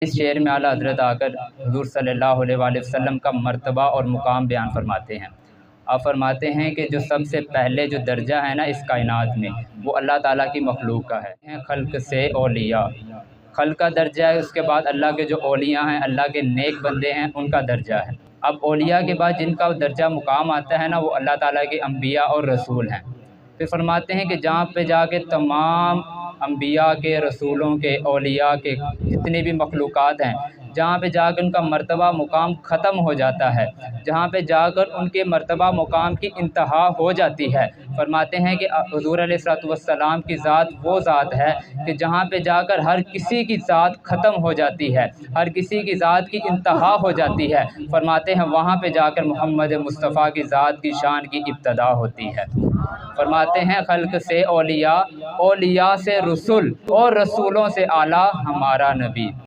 इस शेर में आला हज़रत आकर हुज़ूर सल्लल्लाहु अलैहि वसल्लम का मर्तबा और मुकाम बयान फरमाते हैं। आप फरमाते हैं कि जो सबसे पहले जो दर्जा है ना इस कायनात में, वो अल्लाह ताला की मखलूक का है। खल्क़ से औलिया, खल्क़ का दर्जा है, उसके बाद अल्लाह के जो औलिया हैं, अल्लाह के नेक बंदे हैं, उनका दर्जा है। अब औलिया के बाद जिनका दर्जा मुकाम आता है ना, वो अल्लाह ताला के अम्बिया और रसूल हैं। फिर फरमाते हैं कि जहाँ पे जाके तमाम अम्बिया के, रसूलों के, औलिया के जितने भी मखलूक़ात हैं, जहाँ पे जाकर उनका मर्तबा मुकाम ख़त्म हो जाता है, जहाँ पे जाकर उनके मर्तबा मुकाम की इंतहा हो जाती है, फरमाते हैं कि हुज़ूर अलैहिस्सलातु वस्सलाम की ज़ात वो ज़ात है कि जहाँ पे जाकर हर किसी की ज़ात ख़त्म हो जाती है, हर किसी की ज़ात की इंतहा हो जाती है। फरमाते हैं वहाँ पे जाकर मोहम्मद मुस्तफ़ा की ज़ात की शान की इब्तदा होती है। फरमाते हैं खल्क़ से औलिया, औलिया से रसूल और रसूलों से आला हमारा नबी।